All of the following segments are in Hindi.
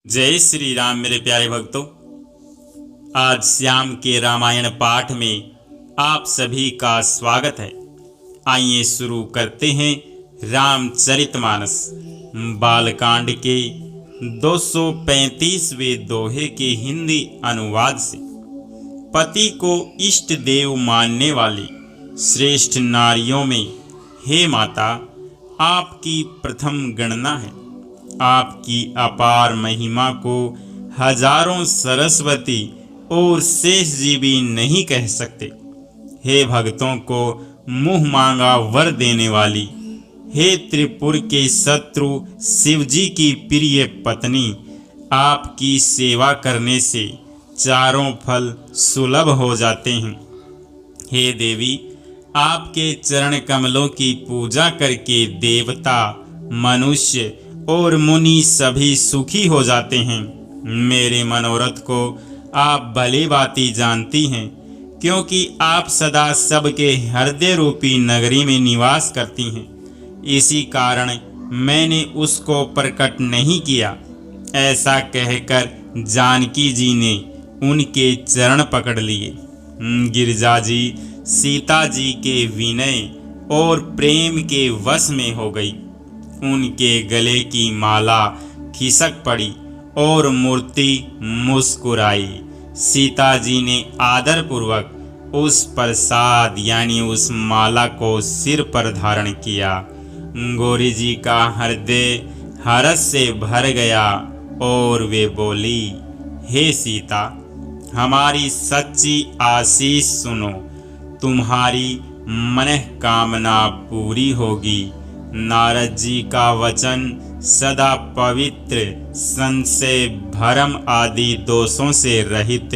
जय श्री राम मेरे प्यारे भक्तों। आज श्याम के रामायण पाठ में आप सभी का स्वागत है। आइए शुरू करते हैं रामचरितमानस बालकांड के 235वें दोहे के हिंदी अनुवाद से। पति को इष्ट देव मानने वाली श्रेष्ठ नारियों में हे माता, आपकी प्रथम गणना है। आपकी अपार महिमा को हजारों सरस्वती और शेष जी भी नहीं कह सकते। हे भक्तों को मुंह मांगा वर देने वाली, हे त्रिपुर के शत्रु शिव जी की प्रिय पत्नी, आपकी सेवा करने से चारों फल सुलभ हो जाते हैं। हे देवी, आपके चरण कमलों की पूजा करके देवता, मनुष्य और मुनि सभी सुखी हो जाते हैं। मेरे मनोरथ को आप भली भांति जानती हैं, क्योंकि आप सदा सबके हृदय रूपी नगरी में निवास करती हैं। इसी कारण मैंने उसको प्रकट नहीं किया। ऐसा कहकर जानकी जी ने उनके चरण पकड़ लिए। गिरिजा जी सीता जी के विनय और प्रेम के वश में हो गई। उनके गले की माला खिसक पड़ी और मूर्ति मुस्कुराई। सीता जी ने आदर पूर्वक उस प्रसाद यानी उस माला को सिर पर धारण किया। गौरी जी का हृदय हर्ष से भर गया और वे बोली, हे सीता, हमारी सच्ची आशीष सुनो, तुम्हारी मनोकामना पूरी होगी। नारद जी का वचन सदा पवित्र, संशय, भरम आदि दोषों से रहित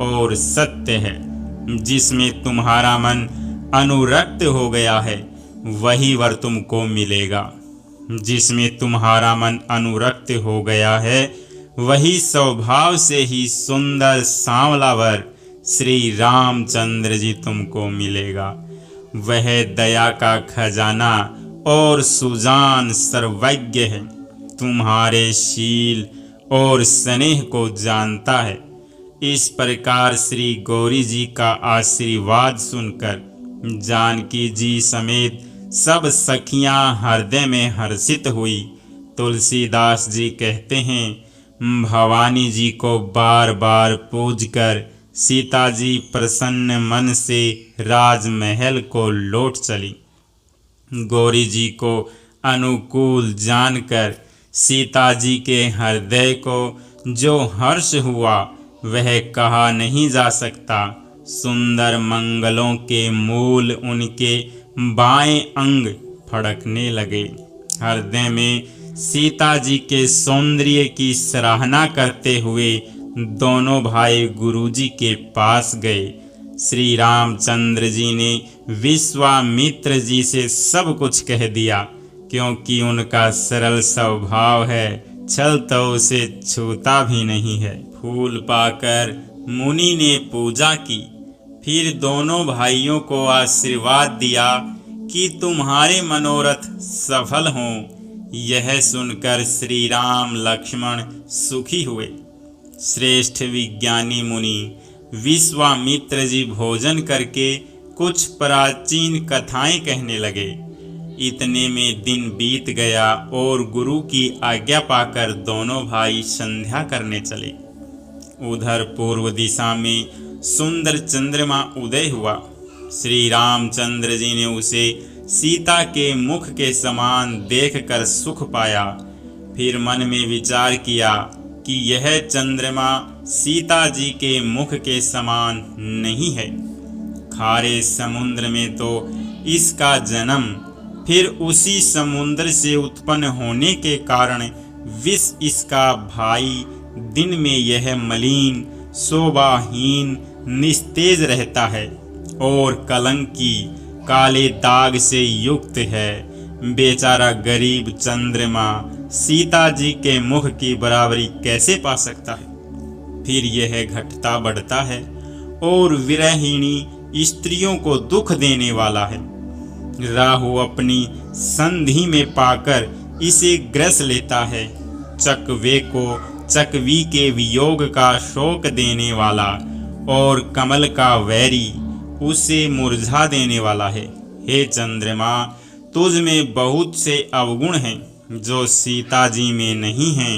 और सत्य है। जिसमें तुम्हारा मन अनुरक्त हो गया है वही वर तुमको मिलेगा। जिसमें तुम्हारा मन अनुरक्त हो गया है वही स्वभाव से ही सुंदर सांवला वर श्री रामचंद्र जी तुमको मिलेगा। वह दया का खजाना और सुजान सर्वज्ञ है, तुम्हारे शील और स्नेह को जानता है। इस प्रकार श्री गौरी जी का आशीर्वाद सुनकर जानकी जी समेत सब सखियां हृदय में हर्षित हुई। तुलसीदास जी कहते हैं, भवानी जी को बार बार पूजकर सीता जी प्रसन्न मन से राजमहल को लौट चली। गौरी जी को अनुकूल जानकर सीता जी के हृदय को जो हर्ष हुआ वह कहा नहीं जा सकता। सुंदर मंगलों के मूल उनके बाएं अंग फड़कने लगे। हृदय में सीता जी के सौंदर्य की सराहना करते हुए दोनों भाई गुरुजी के पास गए। श्री रामचंद्र जी ने विश्वामित्र जी से सब कुछ कह दिया, क्योंकि उनका सरल स्वभाव है, छल तो उसे छूता भी नहीं है। फूल पाकर मुनि ने पूजा की, फिर दोनों भाइयों को आशीर्वाद दिया कि तुम्हारे मनोरथ सफल हों। यह सुनकर श्री राम लक्ष्मण सुखी हुए। श्रेष्ठ विज्ञानी मुनि विश्वामित्र जी भोजन करके कुछ प्राचीन कथाएं कहने लगे। इतने में दिन बीत गया और गुरु की आज्ञा पाकर दोनों भाई संध्या करने चले। उधर पूर्व दिशा में सुंदर चंद्रमा उदय हुआ। श्री रामचंद्र जी ने उसे सीता के मुख के समान देखकर सुख पाया। फिर मन में विचार किया कि यह चंद्रमा सीता जी के मुख के समान नहीं है। खारे समुद्र में तो इसका जन्म, फिर उसी समुद्र से उत्पन्न होने के कारण विष इसका भाई, दिन में यह मलिन, शोभाहीन, निस्तेज रहता है और कलंकी, काले दाग से युक्त है। बेचारा गरीब चंद्रमा सीता जी के मुख की बराबरी कैसे पा सकता है। फिर यह घटता बढ़ता है और विरहिणी स्त्रियों को दुख देने वाला है। राहु अपनी संधि में पाकर इसे ग्रस लेता है। चकवे को चकवी के वियोग का शोक देने वाला और कमल का वैरी उसे मुरझा देने वाला है। हे चंद्रमा, तुझ में बहुत से अवगुण हैं जो सीता जी में नहीं हैं,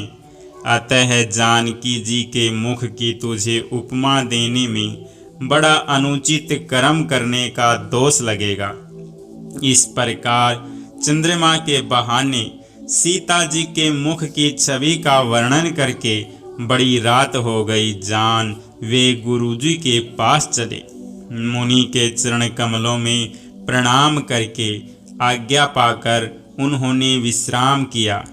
अतः जानकी जी के मुख की तुझे उपमा देने में बड़ा अनुचित कर्म करने का दोष लगेगा। इस प्रकार चंद्रमा के बहाने सीता जी के मुख की छवि का वर्णन करके बड़ी रात हो गई जान वे गुरुजी के पास चले। मुनि के चरण कमलों में प्रणाम करके आज्ञा पाकर उन्होंने विश्राम किया।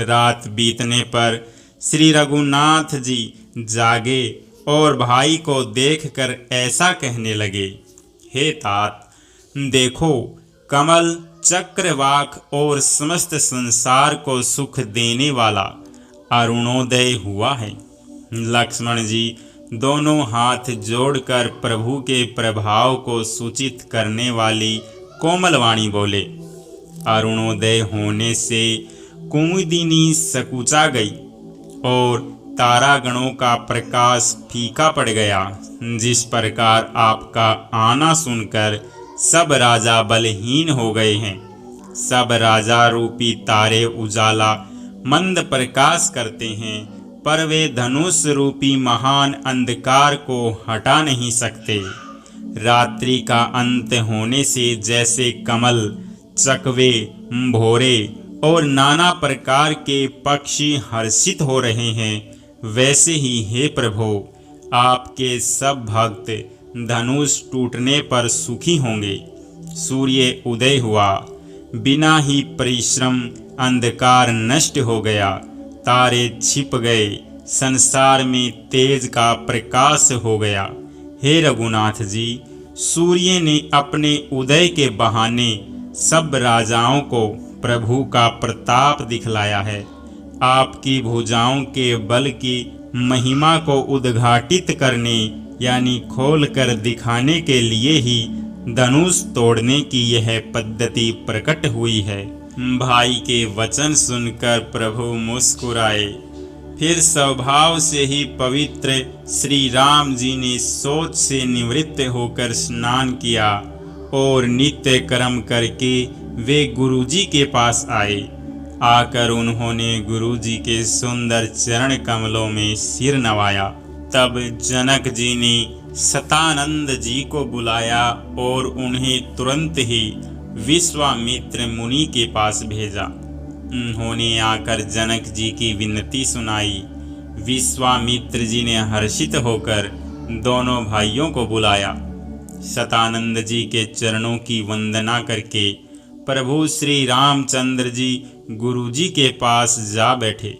रात बीतने पर श्री रघुनाथ जी जागे और भाई को देखकर ऐसा कहने लगे, हे तात, देखो कमल, चक्रवाक और समस्त संसार को सुख देने वाला अरुणोदय हुआ है। लक्ष्मण जी दोनों हाथ जोड़कर प्रभु के प्रभाव को सूचित करने वाली कोमल वाणी बोले। अरुणोदय होने से कुमुदिनी सकुचा गई और तारागणों का प्रकाश फीका पड़ गया। जिस प्रकार आपका आना सुनकर सब राजा बलहीन हो गए हैं, सब राजा रूपी तारे उजाला मंद प्रकाश करते हैं, पर वे धनुष रूपी महान अंधकार को हटा नहीं सकते। रात्रि का अंत होने से जैसे कमल, चकवे, भोरे और नाना प्रकार के पक्षी हर्षित हो रहे हैं, वैसे ही हे प्रभु, आपके सब भक्त धनुष टूटने पर सुखी होंगे। सूर्य उदय हुआ, बिना ही परिश्रम अंधकार नष्ट हो गया, तारे छिप गए, संसार में तेज का प्रकाश हो गया। हे रघुनाथ जी, सूर्य ने अपने उदय के बहाने सब राजाओं को प्रभु का प्रताप दिखलाया है। आपकी भुजाओं के बल की महिमा को उद्घाटित करने यानी खोल कर दिखाने के लिए ही धनुष तोड़ने की यह पद्धति प्रकट हुई है। भाई के वचन सुनकर प्रभु मुस्कुराए। फिर स्वभाव से ही पवित्र श्री राम जी ने सोच से निवृत्त होकर स्नान किया और नित्य कर्म करके वे गुरुजी के पास आए। आकर उन्होंने गुरुजी के सुंदर चरण कमलों में सिर नवाया। तब जनक जी ने सतानंद जी को बुलाया और उन्हें तुरंत ही विश्वामित्र मुनि के पास भेजा। उन्होंने आकर जनक जी की विनती सुनाई। विश्वामित्र जी ने हर्षित होकर दोनों भाइयों को बुलाया। सतानंद जी के चरणों की वंदना करके प्रभु श्री रामचंद्र जी गुरुजी के पास जा बैठे।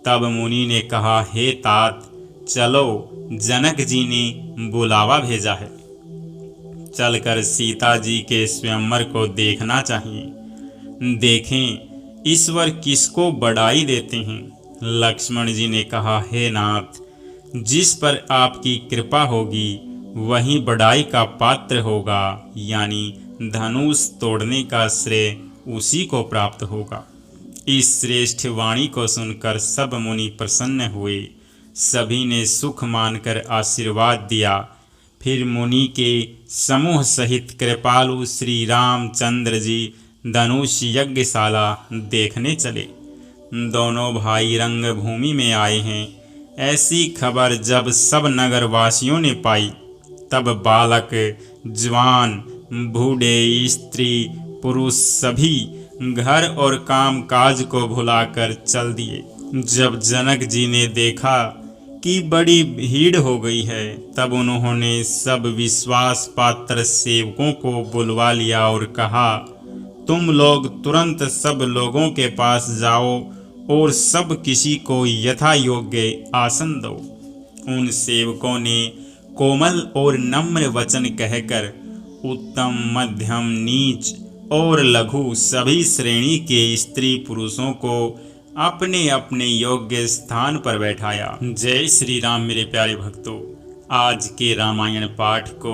तब मुनि ने कहा, हे तात, चलो, जनक जी ने बुलावा भेजा है, चलकर सीता जी के स्वयंवर को देखना चाहिए। देखें ईश्वर किसको बड़ाई देते हैं। लक्ष्मण जी ने कहा, हे नाथ, जिस पर आपकी कृपा होगी वही बड़ाई का पात्र होगा, यानी धनुष तोड़ने का श्रेय उसी को प्राप्त होगा। इस श्रेष्ठ वाणी को सुनकर सब मुनि प्रसन्न हुए। सभी ने सुख मानकर आशीर्वाद दिया। फिर मुनि के समूह सहित कृपालु श्री रामचंद्र जी धनुष यज्ञशाला देखने चले। दोनों भाई रंगभूमि में आए हैं। ऐसी खबर जब सब नगरवासियों ने पाई, तब बालक, जवान, बूढ़े, स्त्री, पुरुष सभी घर और काम काज को भुलाकर चल दिए। जब जनक जी ने देखा कि बड़ी भीड़ हो गई है, तब उन्होंने सब विश्वास पात्र सेवकों को बुलवा लिया और कहा, तुम लोग तुरंत सब लोगों के पास जाओ और सब किसी को यथा योग्य आसन दो। उन सेवकों ने कोमल और नम्र वचन कहकर उत्तम, मध्यम, नीच और लघु सभी श्रेणी के स्त्री पुरुषों को अपने अपने योग्य स्थान पर बैठाया। जय श्री राम। मेरे प्यारे भक्तों, आज के रामायण पाठ को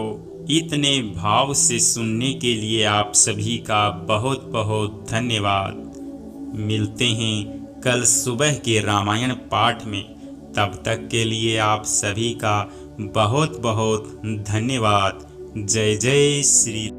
इतने भाव से सुनने के लिए आप सभी का बहुत बहुत धन्यवाद। मिलते हैं कल सुबह के रामायण पाठ में। तब तक के लिए आप सभी का बहुत बहुत धन्यवाद। जय जय श्री